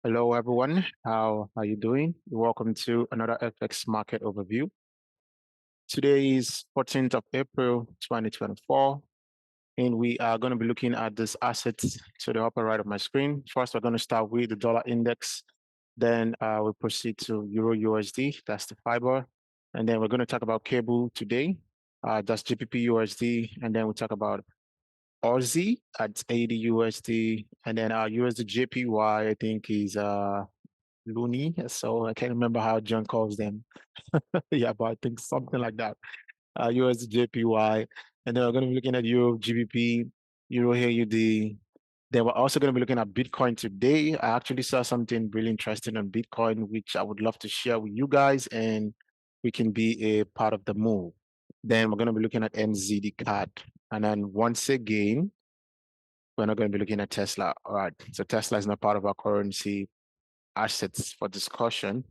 Hello, everyone. How are you doing? Welcome to another FX market overview. Today is 14th of April, 2024, and we are going to be looking at this assets to the upper right of my screen. First, we're going to start with the dollar index. Then we'll proceed to Euro USD, that's the fiber. And then we're going to talk about cable today, that's GBP USD. And then we'll talk about Aussie at AUD USD. And then our USD JPY, I think, is loony. So I can't remember how John calls them. Yeah, but I think something like that. USD JPY. And then we're going to be looking at Euro GBP, Euro AUD. Then we're also going to be looking at Bitcoin today. I actually saw something really interesting on Bitcoin, which I would love to share with you guys, and we can be a part of the move. Then we're going to be looking at NZD CAD. And then once again, we're not going to be looking at Tesla. All right. So Tesla is not part of our currency assets for discussion,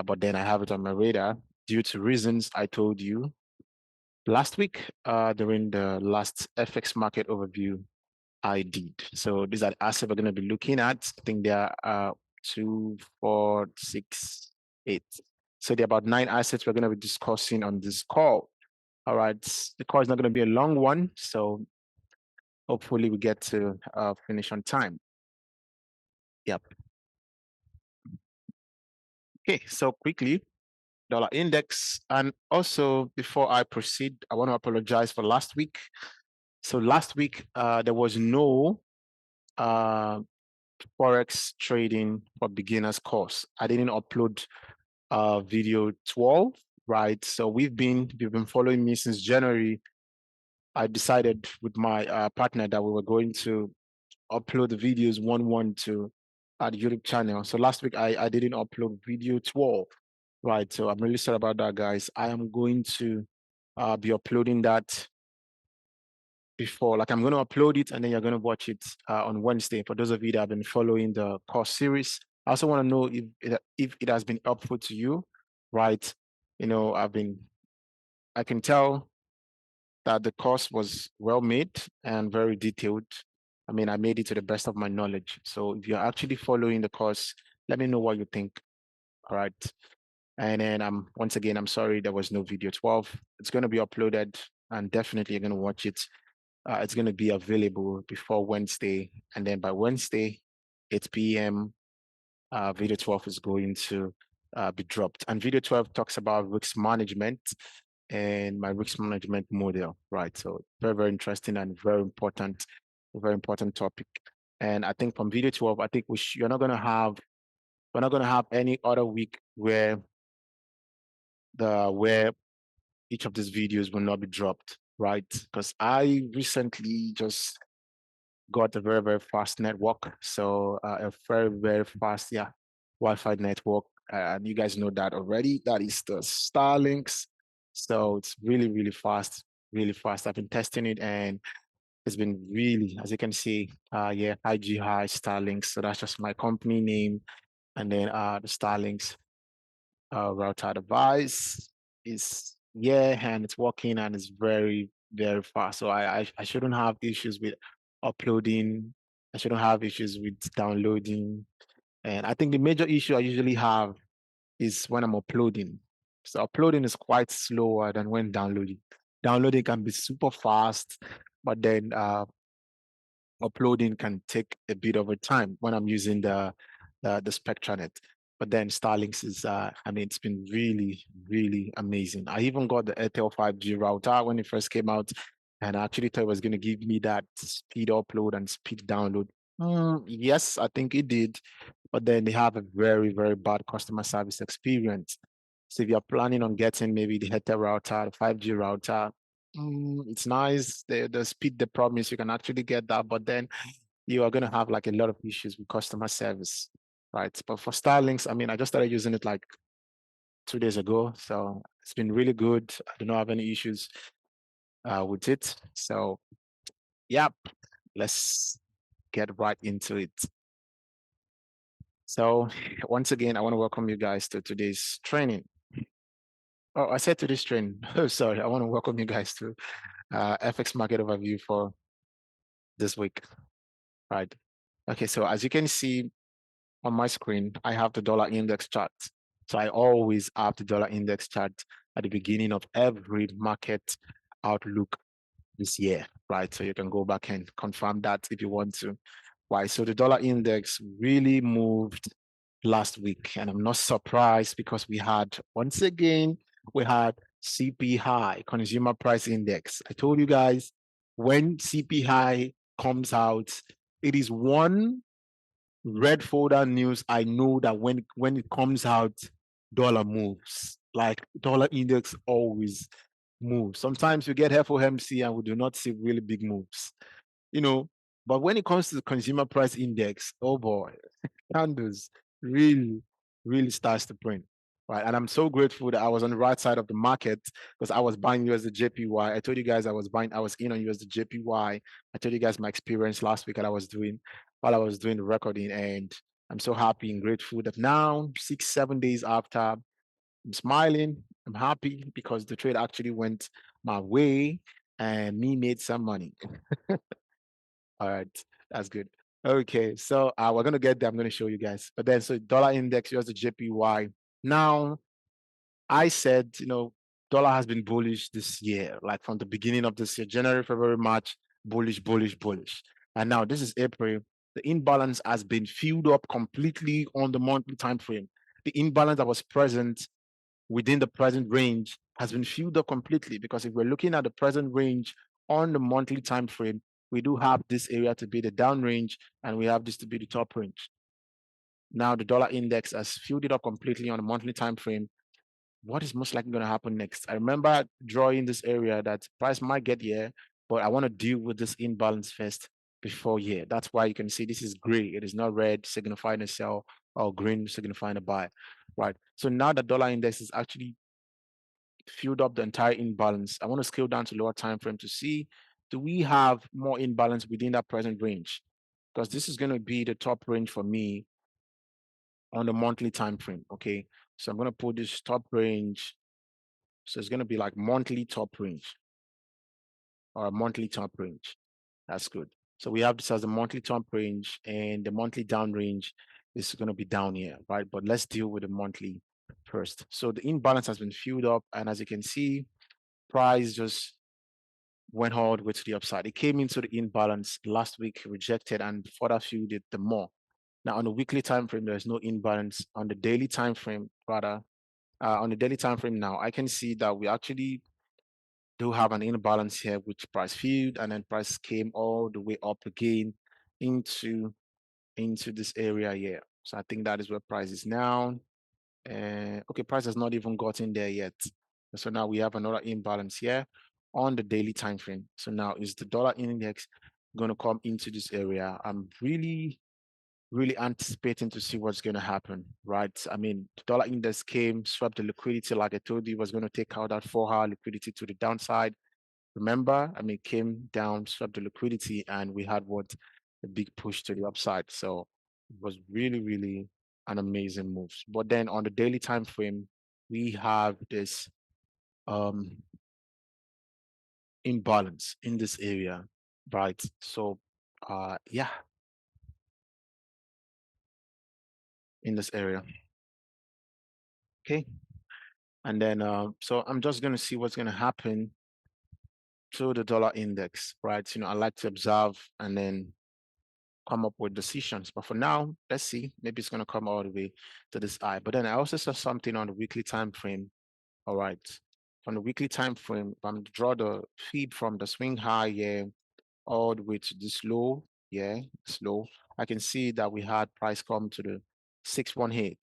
but then I have it on my radar due to reasons I told you last week during the last FX market overview I did. So these are the assets we're going to be looking at. I think there are 2, 4, 6, 8. So there are about 9 assets we're going to be discussing on this call. All right. The call is not going to be a long one, so hopefully we get to finish on time. Yep. Okay, so quickly, dollar index. And also, before I proceed, I want to apologize for last week. So last week, there was no Forex trading for beginners course. I didn't upload video 12, right? So we've been following me since January. I decided with my partner that we were going to upload the videos 112 at the YouTube channel. So last week I didn't upload video 12, right? So I'm really sorry about that, guys. I am going to be uploading that before, like I'm going to upload it and then you're going to watch it on Wednesday. For those of you that have been following the course series, I also want to know if it has been helpful to you, right? You know, I can tell that the course was well made and very detailed. I mean, I made it to the best of my knowledge. So if you're actually following the course, let me know what you think. All right. And then once again, I'm sorry there was no video 12. It's going to be uploaded and definitely you're going to watch it. It's going to be available before Wednesday. And then by Wednesday, 8 p.m., video 12 is going to be dropped. And video 12 talks about risk management and my risk management model, right? So very, very interesting and very important topic. And I think from video 12, I think we're not going to have any other week where each of these videos will not be dropped, right? Because I recently just got a very, very fast network. So a very, very fast, Wi-Fi network. And you guys know that already. That is the Starlinks. So it's really, really fast, really fast. I've been testing it and it's been really, as you can see, IG High Starlinks. So that's just my company name. And then the Starlinks router device is and it's working and it's very, very fast. So I shouldn't have issues with uploading. I shouldn't have issues with downloading. And I think the major issue I usually have is when I'm uploading. So uploading is quite slower than when downloading. Downloading can be super fast, but then uploading can take a bit of a time when I'm using the SpectraNet. But then Starlinks is, I mean, it's been really, really amazing. I even got the Airtel 5G router when it first came out, and I actually thought it was going to give me that speed upload and speed download. Yes, I think it did, but then they have a very, very bad customer service experience. So if you're planning on getting maybe the Airtel router, the 5G router, it's nice. The speed they promise you can actually get that, but then you are going to have like a lot of issues with customer service, right? But for Starlinks, I mean, I just started using it like 2 days ago, so it's been really good. I do not have any issues with it. So, yeah, let's get right into it. So, once again, I want to welcome you guys to today's training. Oh, I said today's training. Oh, sorry. I want to welcome you guys to FX market overview for this week, right? Okay, so as you can see on my screen, I have the dollar index chart. So I always have the dollar index chart at the beginning of every market outlook this year, right? So you can go back and confirm that if you want to. Right. So the dollar index really moved last week, and I'm not surprised because once again, we had CPI, Consumer Price Index. I told you guys when CPI comes out, it is one red folder news. I know that when it comes out, dollar moves. Like dollar index always moves. Sometimes we get FOMC and we do not see really big moves, you know. But when it comes to the consumer price index, oh boy, candles really, really starts to print. Right. And I'm so grateful that I was on the right side of the market because I was buying USD JPY. I told you guys I was in on USD JPY. I told you guys my experience last week that I was doing while I was doing the recording. And I'm so happy and grateful that now, 6, 7 days after, I'm smiling. I'm happy because the trade actually went my way and me made some money. All right, that's good. Okay, so we're gonna get there. I'm gonna show you guys. But then, so dollar index, here's the JPY. Now, I said, dollar has been bullish this year, like from the beginning of this year, January, February, March, bullish, bullish, bullish. And now this is April. The imbalance has been filled up completely on the monthly time frame. The imbalance that was present within the present range has been filled up completely, because if we're looking at the present range on the monthly time frame, we do have this area to be the down range and we have this to be the top range. Now the dollar index has filled it up completely on the monthly time frame. What is most likely going to happen next? I remember drawing this area that price might get here, but I want to deal with this imbalance first before here. That's why you can see this is gray. It is not red signifying a sell or green signifying a buy, right? So now the dollar index is actually filled up the entire imbalance. I want to scale down to lower time frame to see, do we have more imbalance within that present range? Because this is going to be the top range for me on the monthly time frame. Okay, so I'm going to put this top range. So it's going to be like monthly top range or monthly top range. That's good. So we have this as the monthly top range, and the monthly down range is going to be down here, right? But let's deal with the monthly first. So the imbalance has been filled up, and as you can see, price just went all the way to the upside. It came into the imbalance last week, rejected, and further fueled it the more. Now on the weekly time frame, there's no imbalance. On the daily time frame, rather, on the daily time frame now, I can see that we actually do have an imbalance here, which price filled, and then price came all the way up again into this area here. So I think that is where price is now. Okay, price has not even gotten there yet. So now we have another imbalance here on the daily time frame. So now is the dollar index going to come into this area? I'm really anticipating to see what's going to happen, right? I mean, the dollar index came, swept the liquidity, like I told you, was going to take out that 4-hour liquidity to the downside. Remember, I mean, came down, swept the liquidity, and we had a big push to the upside. So it was really an amazing move. But then on the daily time frame, we have this imbalance in this area, right? So yeah, in this area. Okay. And then so I'm just gonna see what's gonna happen to the dollar index, right? I like to observe and then come up with decisions. But for now, let's see. Maybe it's going to come all the way to this eye. But then I also saw something on the weekly time frame. All right. On the weekly time frame, I'm to draw the feed from the swing high here all the way to this low. Yeah, this low. I can see that we had price come to the 618,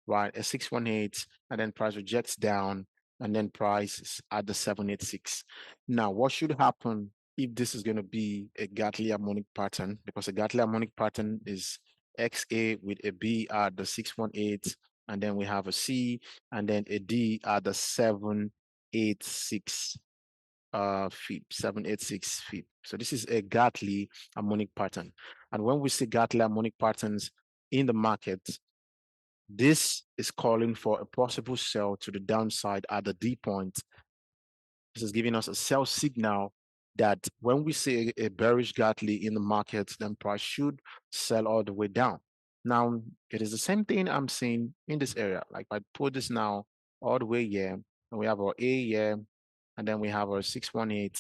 right? A 618, and then price rejects down, and then price is at the 786. Now, what should happen if this is going to be a Gartley harmonic pattern? Because a Gartley harmonic pattern is XA with a B at the 618, and then we have a C, and then a D at the 786 feet, 786 feet. So this is a Gartley harmonic pattern. And when we see Gartley harmonic patterns in the market, this is calling for a possible sell to the downside at the D point. This is giving us a sell signal that when we see a bearish Gartley in the market, then price should sell all the way down. Now, it is the same thing I'm seeing in this area. Like I put this now all the way here, and we have our A here, and then we have our 618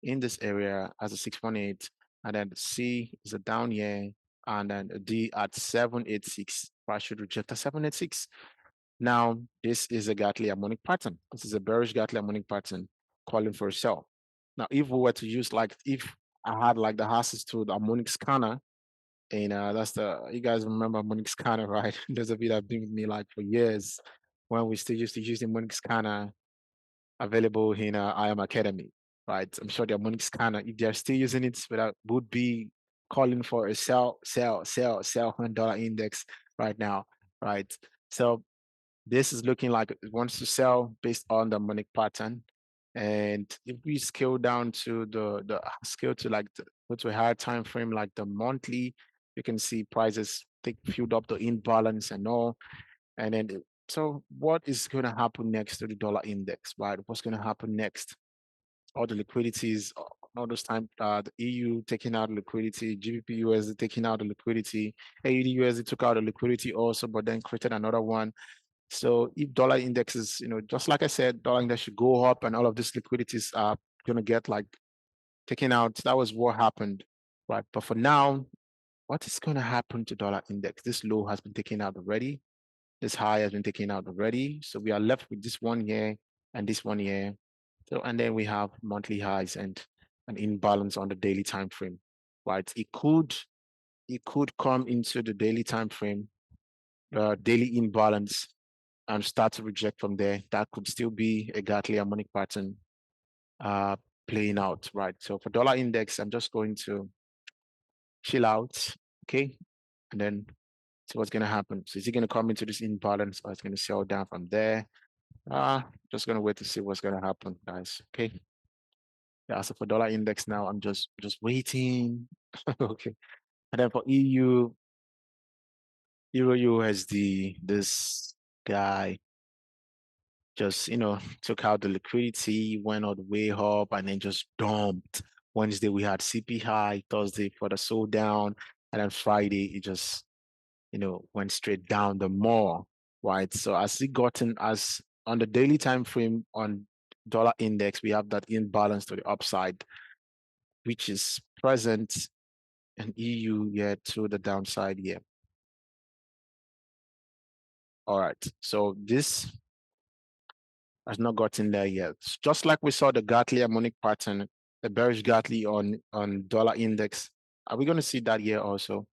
in this area as a 618, and then C is a down here, and then a D at 786. I should reject a 786. Now, this is a Gartley harmonic pattern. This is a bearish Gartley harmonic pattern calling for a sell. Now, if we were to use like, if I had like the access to the harmonic scanner, and that's you guys remember harmonic scanner, right? Those of you that have been with me like for years when we still used to use the harmonic scanner available in IAM Academy, right? I'm sure the harmonic scanner, if they're still using it, would be calling for a sell $100 index right now, right? So this is looking like it wants to sell based on the harmonic pattern. And if we scale down to the scale to like go to a higher time frame, like the monthly, you can see prices filled up the imbalance and all. And then so what is going to happen next to the dollar index, right? What's going to happen next? All the liquidities, all those time, the EU taking out liquidity, GBP USD taking out the liquidity, AUD USD took out the liquidity also, but then created another one. So if dollar indexes, just like I said, dollar index should go up and all of these liquidities are going to get like taken out. That was what happened, right? But for now, what is going to happen to dollar index? This low has been taken out already. This high has been taken out already. So we are left with this one here and this one here. So, and then we have monthly highs and an imbalance on the daily time frame, right? It could come into the daily time frame, daily imbalance, and start to reject from there. That could still be a Gartley harmonic pattern uh, playing out, right? So for dollar index, I'm just going to chill out, okay? And then see what's going to happen. So is it going to come into this imbalance or it's going to sell down from there? Just going to wait to see what's going to happen, guys, okay? Yeah, so for dollar index now, I'm just waiting. Okay. And then for EU, Euro USD, this guy just took out the liquidity, went all the way up, and then just dumped. Wednesday we had CP high, Thursday for the sold down, and then Friday it just went straight down the more, right? So as it gotten as on the daily time frame on dollar index, we have that imbalance to the upside, which is present in EU yeah to the downside here. All right, so this has not gotten there yet. Just like we saw the Gartley harmonic pattern, the bearish Gartley on dollar index. Are we going to see that here also?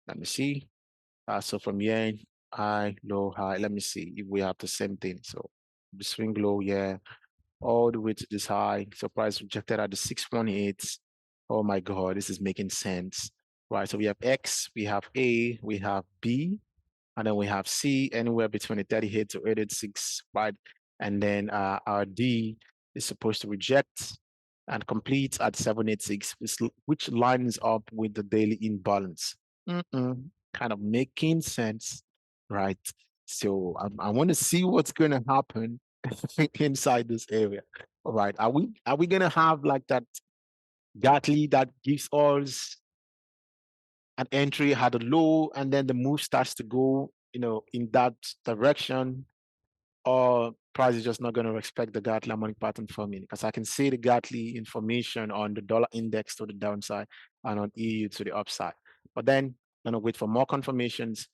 Let me see. So from here, high, low, high. Let me see if we have the same thing. So the swing low, yeah, all the way to this high. So price rejected at the 618. Oh my God, this is making sense. Right. So we have X, we have A, we have B, and then we have C anywhere between the 38 to 86, right? And then our D is supposed to reject and complete at 786, which lines up with the daily imbalance. Kind of making sense, right? So I want to see what's going to happen inside this area. All right, are we going to have like that Gartley that gives us an entry had a low and then the move starts to go in that direction, or price is just not going to respect the Gartley harmonic pattern for me, because I can see the Gartley information on the dollar index to the downside and on EU to the upside. But then I'm going to wait for more confirmations.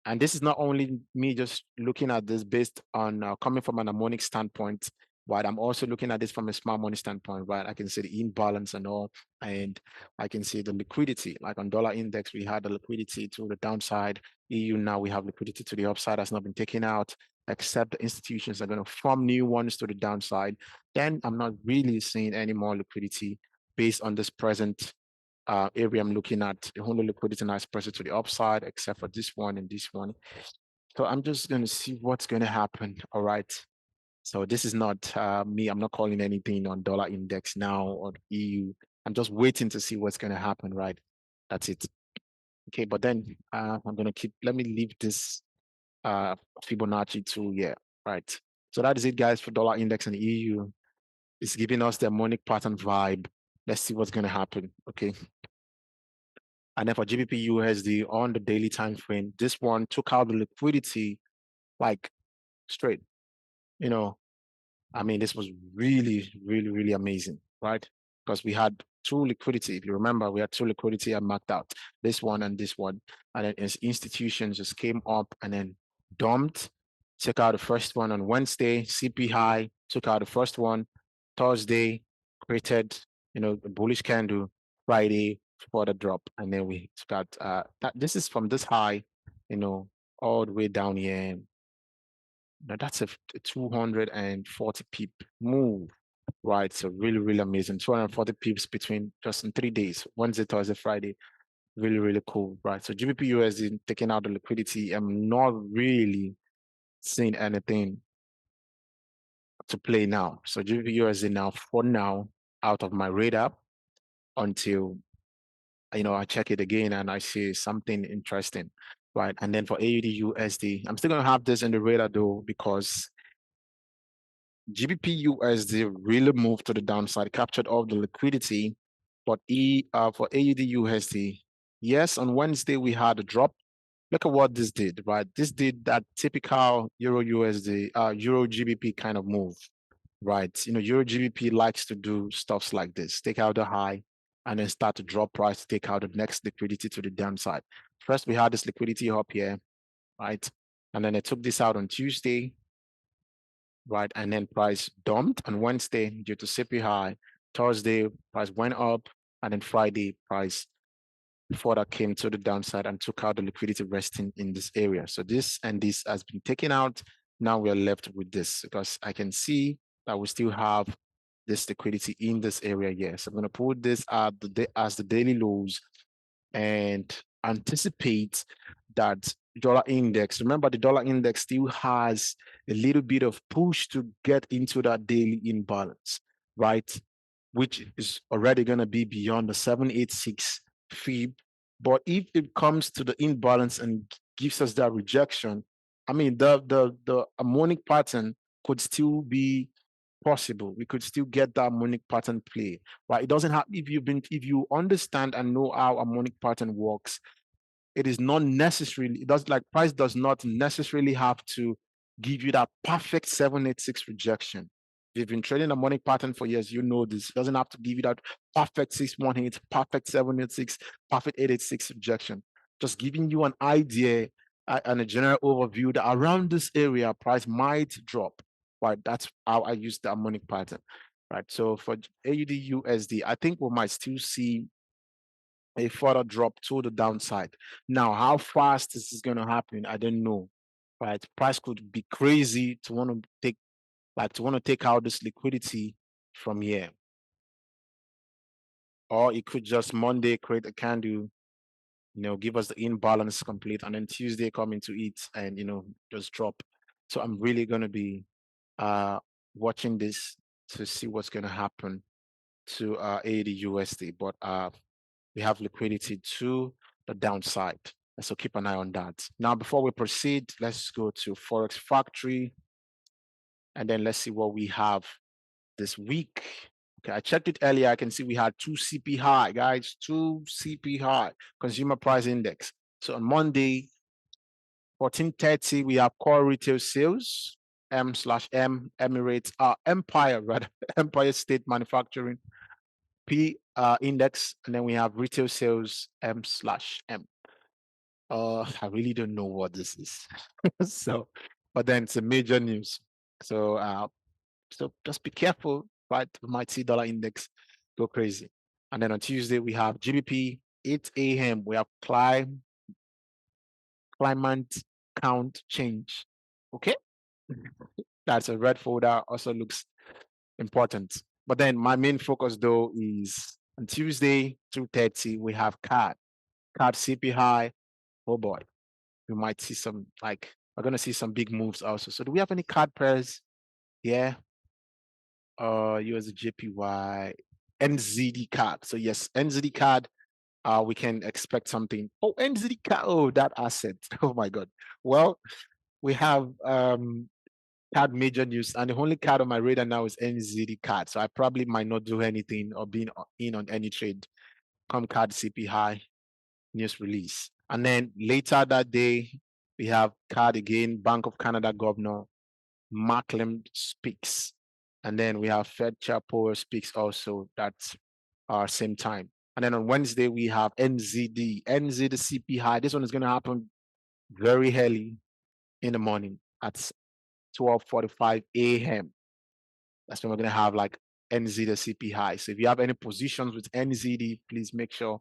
And this is not only me just looking at this based on coming from an harmonic standpoint, but I'm also looking at this from a smart money standpoint, right? I can see the imbalance and all, and I can see the liquidity. Like on dollar index, we had the liquidity to the downside. EU now we have liquidity to the upside has not been taken out, except the institutions are going to form new ones to the downside. Then I'm not really seeing any more liquidity based on this present area I'm looking at. The only liquidity now is present to the upside, except for this one and this one. So I'm just going to see what's going to happen. All right. So this is not me. I'm not calling anything on dollar index now or EU. I'm just waiting to see what's going to happen. Right. That's it. Okay. But then I'm going to let me leave this Fibonacci tool here. Right. So that is it, guys, for dollar index and EU. It's giving us the harmonic pattern vibe. Let's see what's going to happen. Okay. And then for GBP USD on the daily time frame, this one took out the liquidity like straight. You know, I mean, this was really, really, really amazing, right? Because we had two liquidity. If you remember, we had two liquidity I marked out, this one and this one. And then institutions just came up and then dumped, took out the first one on Wednesday, CP high, took out the first one. Thursday, created, a bullish candle. Friday, further drop. And then we got, this is from this high, all the way down here. Now that's a 240 pip move, right? So really, really amazing. 240 pips between just in 3 days, Wednesday, Thursday, Friday. Really, really cool, right? So GBP USD taking out the liquidity. I'm not really seeing anything to play now. So GBP USD now, for now, out of my radar until I check it again and I see something interesting, right? And then for AUD USD, I'm still gonna have this in the radar though, because GBP USD really moved to the downside, captured all the liquidity, but for AUD USD, yes, on Wednesday we had a drop. Look at what this did, right? This did that typical Euro USD, Euro GBP kind of move, right? Euro GBP likes to do stuffs like this, take out the high and then start to drop price to take out the next liquidity to the downside. First, we had this liquidity up here, right? And then I took this out on Tuesday, right? And then price dumped on Wednesday due to CP high. Thursday, price went up. And then Friday, price before that came to the downside and took out the liquidity resting in this area. So this and this has been taken out. Now we're left with this because I can see that we still have this liquidity in this area here. So I'm going to put this at as the daily lows and anticipate that dollar index. Remember, the dollar index still has a little bit of push to get into that daily imbalance, right? Which is already going to be beyond the 786 fib. But if it comes to the imbalance and gives us that rejection, I mean, the harmonic pattern could still be possible. We could still get the harmonic pattern play, right? It doesn't have, if you understand and know how harmonic pattern works, it is not necessarily, it does, like, price does not necessarily have to give you that perfect 786 rejection. If you've been trading a harmonic pattern for years, you know this. It doesn't have to give you that perfect 618, perfect 786, perfect 886 rejection. Just giving you an idea and a general overview that around this area, price might drop. Right, that's how I use the harmonic pattern. Right, so for AUD USD, I think we might still see a further drop to the downside. Now, how fast this is going to happen, I don't know. Right, price could be crazy to want to take out this liquidity from here, or it could just Monday create a candle, give us the imbalance complete, and then Tuesday come into it and just drop. So I'm really going to be watching this to see what's going to happen to AUD USD, but we have liquidity to the downside. So keep an eye on that. Now, before we proceed, let's go to Forex Factory, and then let's see what we have this week. Okay, I checked it earlier. I can see we had 2 CP high, guys, 2 CP high, Consumer Price Index. So on Monday, 14:30, we have core retail sales, M/M, Emirates, Empire, rather, Empire State Manufacturing, P index, and then we have retail sales, M/M. I really don't know what this is. So, but then it's a major news. So just be careful, right? We might see dollar index go crazy. And then on Tuesday, we have GBP, 8 a.m. We have climate count change. Okay. That's a red folder, also looks important. But then my main focus though is on Tuesday, 2:30, we have CAD CP high. Oh boy, we might see some, we're gonna see some big moves also. So do we have any card pairs? Yeah. USD JPY NZD card. So yes, NZD card. We can expect something. Oh, NZD card. Oh, that asset. Oh my God. Well, we have card major news, and the only card on my radar now is NZD card. So I probably might not do anything or be in on any trade. Come card CP high. news release. And then later that day, we have CAD again, Bank of Canada Governor Macklem speaks. And then we have Fed Chair Powell speaks also that same time. And then on Wednesday, we have NZD CP high. This one is going to happen very early in the morning at 12:45 a.m. That's when we're going to have like NZD CP high. So if you have any positions with NZD, please make sure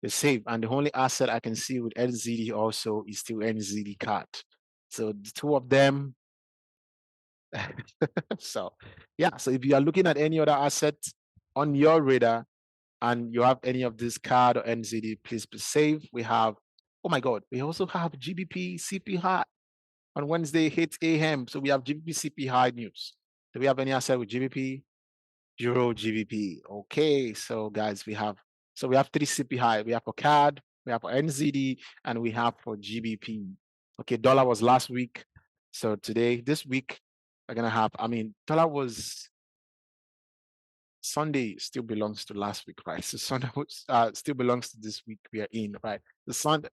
they're safe. And the only asset I can see with NZD also is still NZD CAD. So the two of them. So yeah, so if you are looking at any other asset on your radar and you have any of this CAD or NZD, please be safe. We have, oh my God, we also have GBP CP high on Wednesday, 8 a.m. So we have GBP CP high news. Do we have any asset with GBP? Euro GBP. Okay, so guys, we have three CP high. We have for CAD, we have for NZD, and we have for GBP. Okay, dollar was last week. So this week, we're gonna have, dollar was Sunday still belongs to last week, right? So Sunday still belongs to this week we are in, right? The Sunday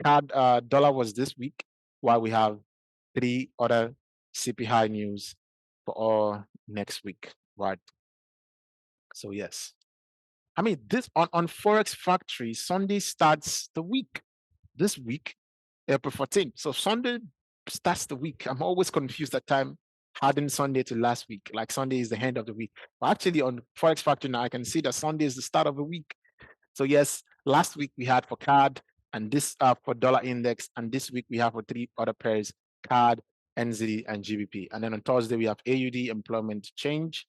CAD dollar was this week, while we have three other CP high news for all next week, right? So yes. This on Forex Factory, Sunday starts the week. This week, April 14th. So Sunday starts the week. I'm always confused at time adding Sunday to last week. Like Sunday is the end of the week. But actually on Forex Factory now, I can see that Sunday is the start of the week. So yes, last week we had for CAD and this for dollar index, and this week we have for three other pairs, CAD, NZD, and GBP. And then on Thursday we have AUD employment change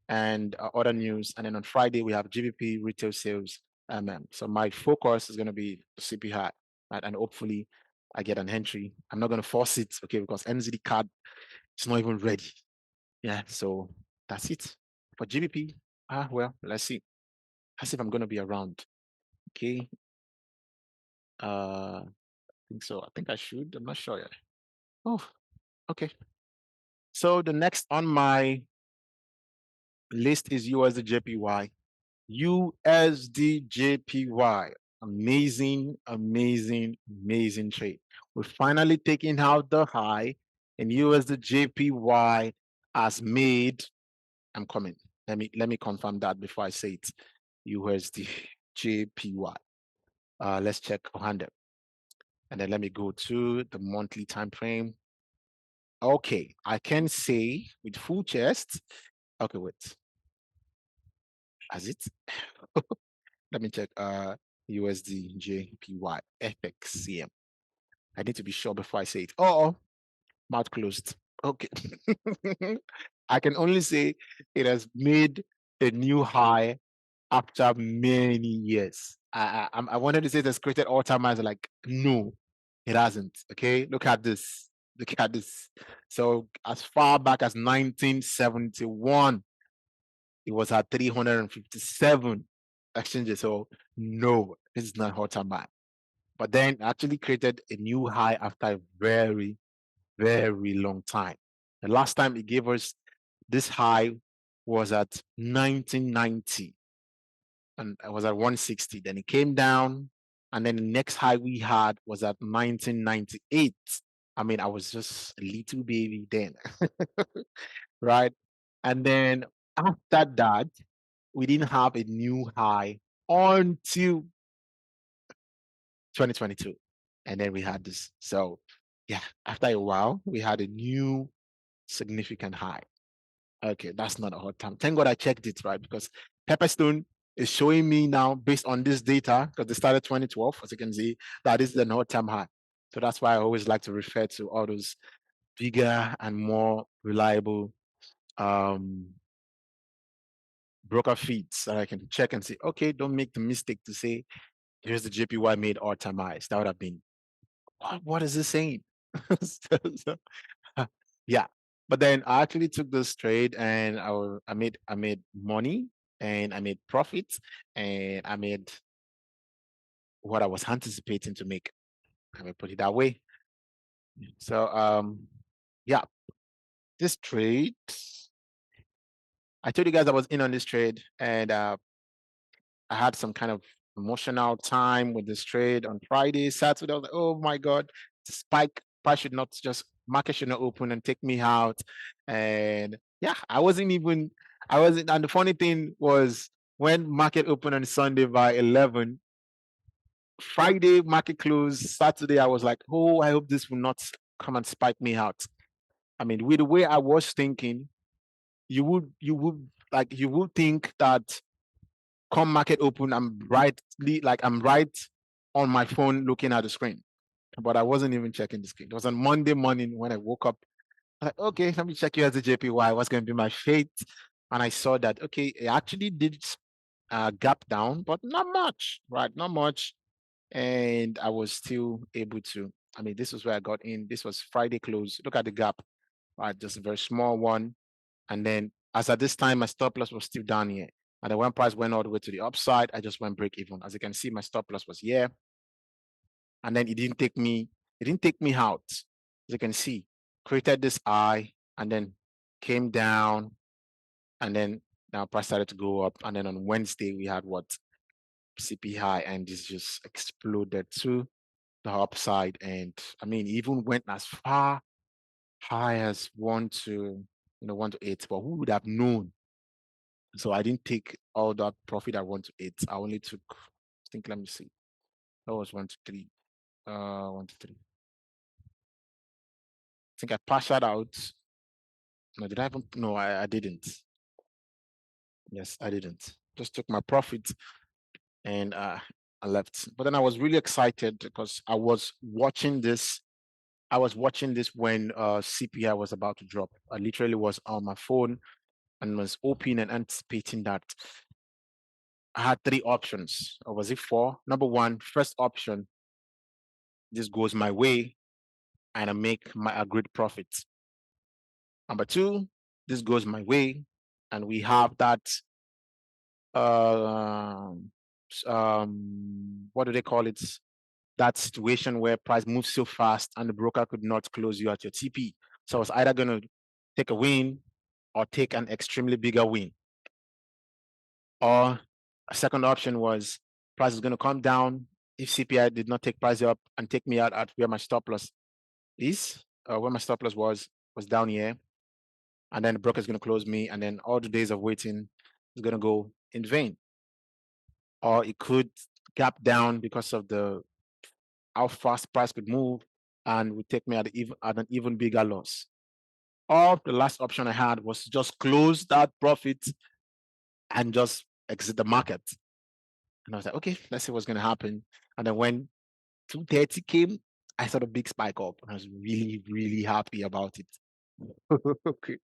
and other news. And then on Friday we have GBP retail sales. So my focus is going to be CP high, right? And hopefully I get an entry. I'm not going to force it, okay, because NZD CAD is not even ready. Yeah, so that's it for GBP. Well, let's see. Let's see if I'm going to be around. Okay. I think so. I think I should. I'm not sure yet. Oh, okay. So the next on my list is USD JPY. USD JPY. Amazing, amazing, amazing trade. We're finally taking out the high, and USD JPY has made. I'm coming. Let me confirm that before I say it. USD JPY. Let's check 100. And then let me go to the monthly time frame. Okay, I can say with full chest. Okay, wait. Has it? Let me check. USD JPY FXCM. I need to be sure before I say it. Oh, mouth closed. Okay. I can only say it has made a new high after many years. I wanted to say it has created all-time highs. Like, no, it hasn't. Okay, look at this. Look at this. So as far back as 1971, it was at 357 exchanges. So no, this is not all-time high. But then actually created a new high after a very, very long time. The last time it gave us this high was at 1990. And it was at 160. Then it came down, and then the next high we had was at 1998. I was just a little baby then, right? And then after that, we didn't have a new high until 2022, and then we had this. So yeah, after a while, we had a new significant high. Okay, that's not a hot time. Thank God I checked it, right? Because Pepperstone is showing me now, based on this data, because they started 2012, as you can see, that is an all-time high. So that's why I always like to refer to all those bigger and more reliable broker feeds that I can check and say, okay, don't make the mistake to say, here's the JPY made all-time highs. That would have been, what is this saying? So, yeah. But then I actually took this trade, and I made money, and I made profits, and I made what I was anticipating to make. I may put it that way. So yeah, this trade, I told you guys I was in on this trade, and I had some kind of emotional time with this trade on Friday, Saturday. I was like, oh my God, spike price should not just market should not open and take me out. And yeah, I wasn't, and the funny thing was when market opened on Sunday by 11, Friday market close, Saturday, I was like, oh, I hope this will not come and spike me out. I mean, with the way I was thinking, you would think that come market open, I'm right on my phone looking at the screen. But I wasn't even checking the screen. It was on Monday morning when I woke up. I'm like, okay, let me check you as a JPY. What's going to be my fate? And I saw that, okay, it actually did gap down, but not much, right? Not much. And I was still able to, I mean, this was where I got in. This was Friday close. Look at the gap, right? Just a very small one. And then as at this time, my stop loss was still down here. And then when price went all the way to the upside, I just went break even. As you can see, my stop loss was here. And then it didn't take me out. As you can see, created this eye and then came down. And then now price started to go up. And then on Wednesday, we had what? CP high, and this just exploded to the upside. And I mean, even went as far high as 1 to 8, but who would have known? So I didn't take all that profit at 1 to 8. I only took, I think, let me see. That was 1 to 3. 1 to 3. I think I passed that out. No, did I even? No, I didn't. Yes, I didn't. Just took my profit and I left. But then I was really excited because I was watching this. I was watching this when CPI was about to drop. I literally was on my phone and was hoping and anticipating that. I had 3 options, or was it 4? Number one, first option, this goes my way and I make my agreed profit. Number 2, this goes my way and we have that what do they call it? That situation where price moves so fast and the broker could not close you at your TP. So I was either going to take a win or take an extremely bigger win. Or a second option was price is going to come down if CPI did not take price up and take me out at where my stop loss is, where my stop loss was down here. And then the broker is going to close me, and then all the days of waiting is going to go in vain. Or it could gap down because of the how fast price could move and would take me at an even bigger loss. Or the last option I had was to just close that profit and just exit the market. And I was like, okay, let's see what's going to happen. And then when 2:30 came, I saw a big spike up. And I was really, really happy about it. Okay.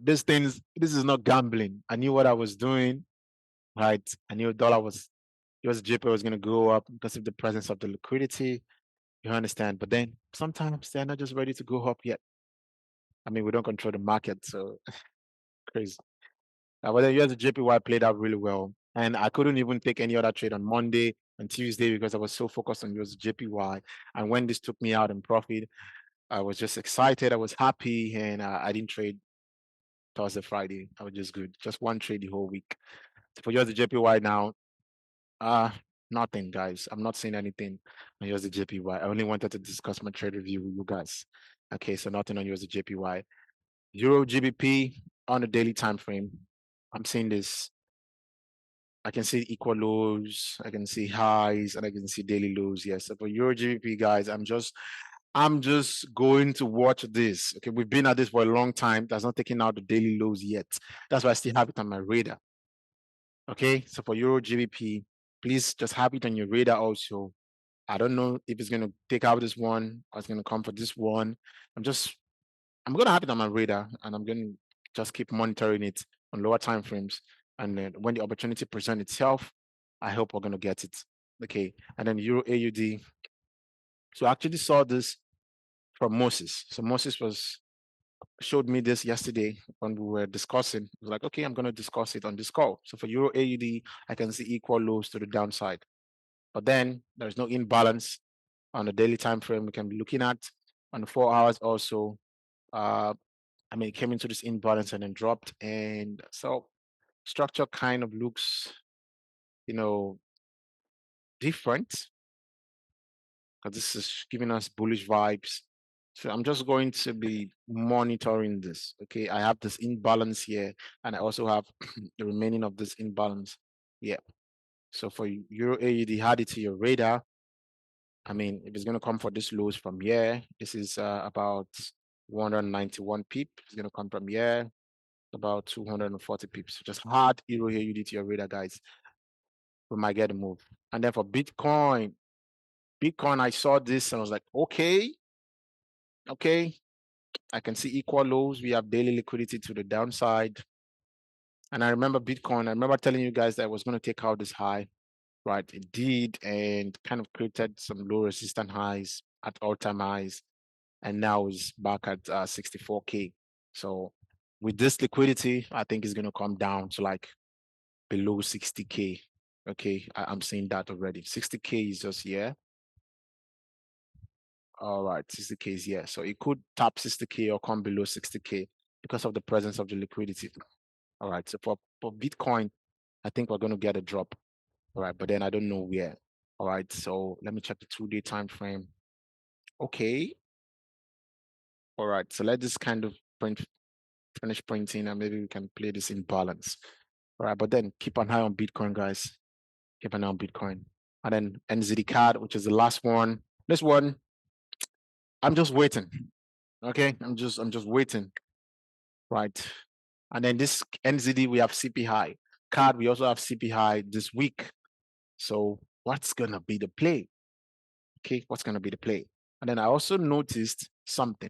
This is not gambling. I knew what I was doing, right? I knew USD was going to go up because of the presence of the liquidity. You understand? But then sometimes they're not just ready to go up yet. I mean, we don't control the market, so crazy. But then US JPY played out really well. And I couldn't even take any other trade on Monday and Tuesday because I was so focused on US JPY. And when this took me out in profit, I was just excited. I was happy, and I didn't trade Thursday, Friday. I was just good. Just one trade the whole week. So for US JPY now, nothing, guys. I'm not saying anything on US JPY. I only wanted to discuss my trade review with you guys. Okay, so nothing on US JPY. Euro GBP on the daily time frame. I'm seeing this. I can see equal lows, I can see highs, and I can see daily lows. Yes, so for Euro GBP, guys, I'm just going to watch this. Okay, we've been at this for a long time. That's not taking out the daily lows yet. That's why I still have it on my radar. Okay, so for Euro GBP, please just have it on your radar also. I don't know if it's gonna take out this one or it's gonna come for this one. I'm gonna have it on my radar, and I'm gonna just keep monitoring it on lower time frames. And then when the opportunity presents itself, I hope we're gonna get it. Okay, and then Euro AUD. So I actually saw this from Moses. So Moses showed me this yesterday when we were discussing. It was like, okay, I'm gonna discuss it on this call. So for Euro AUD, I can see equal lows to the downside, but then there's no imbalance on the daily time frame we can be looking at. On the 4 hours also, I mean, it came into this imbalance and then dropped. And so structure kind of looks, you know, different because this is giving us bullish vibes. So I'm just going to be monitoring this. Okay, I have this imbalance here, and I also have the remaining of this imbalance. Yeah. So for Euro AUD, add it to your radar. I mean, if it's going to come for this lows from here, this is about 191 pip. It's going to come from here, about 240 pips. Just hard Euro AUD to your radar, guys. We might get a move. And then for Bitcoin, I saw this and I was like, okay, I can see equal lows. We have daily liquidity to the downside. And I remember Bitcoin, I remember telling you guys that I was going to take out this high, right? It did, and kind of created some low resistant highs at all-time highs. And now it's back at 64K. So with this liquidity, I think it's going to come down to like below 60K. Okay, I'm seeing that already. 60K is just here. All right, 60K is here. So it could tap 60K or come below 60K because of the presence of the liquidity. All right, so for Bitcoin, I think we're going to get a drop. All right, but then I don't know where. All right, so let me check the 2-day time frame. Okay. All right, so let this kind of finish printing, and maybe we can play this in balance. All right, but then keep an eye on Bitcoin, guys. Keep an eye on Bitcoin. And then NZD card, which is the last one. This one, I'm just waiting. Okay, I'm just waiting. Right. And then this NZD, we have CP high. Card, we also have CP high this week. So what's gonna be the play? Okay, what's gonna be the play? And then I also noticed something.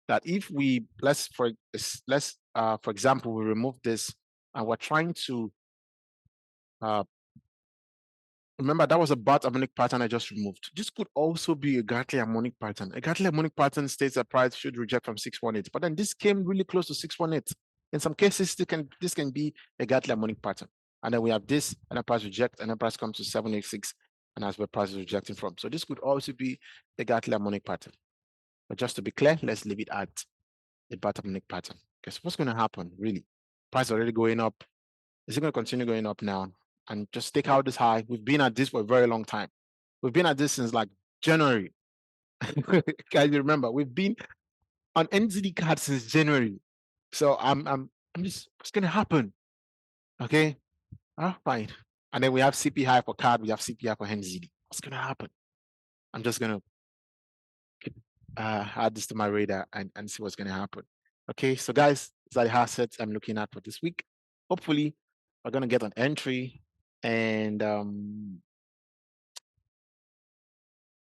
That if we for example, we remove this and we're trying to remember that was a bat harmonic pattern I just removed. This could also be a Gartley harmonic pattern. A Gartley harmonic pattern states that price should reject from 618, but then this came really close to 618. In some cases, this can be a Gartley harmonic pattern. And then we have this, and then price reject, and then price comes to 786, and that's where price is rejecting from. So this could also be a Gartley harmonic pattern. But just to be clear, let's leave it at a bat harmonic pattern. Because what's going to happen, really? Price already going up. Is it going to continue going up now? And just take out this high. We've been at this for a very long time. We've been at this since like January. Guys, you remember we've been on NZD card since January. So I'm just, what's gonna happen? Okay. Fine. And then we have CPI for card, we have CPI for NZD. What's gonna happen? I'm just gonna add this to my radar and see what's gonna happen. Okay, so guys, these are the assets I'm looking at for this week. Hopefully, we're gonna get an entry and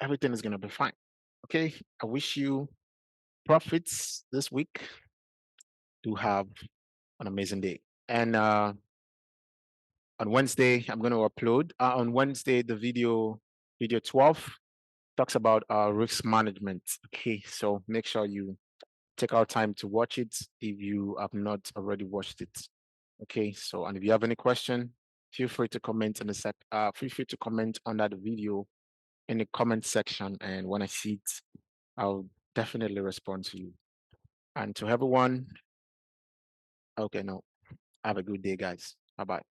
everything is gonna be fine. Okay, I wish you profits this week. Do have an amazing day. And on Wednesday, I'm going to upload on Wednesday the video 12 talks about risk management. Okay, so make sure you take our time to watch it if you have not already watched it. Okay, so and if you have any question, feel free to comment in the feel free to comment under the video in the comment section, and when I see it, I'll definitely respond to you. And to everyone, okay, no, have a good day, guys. Bye bye.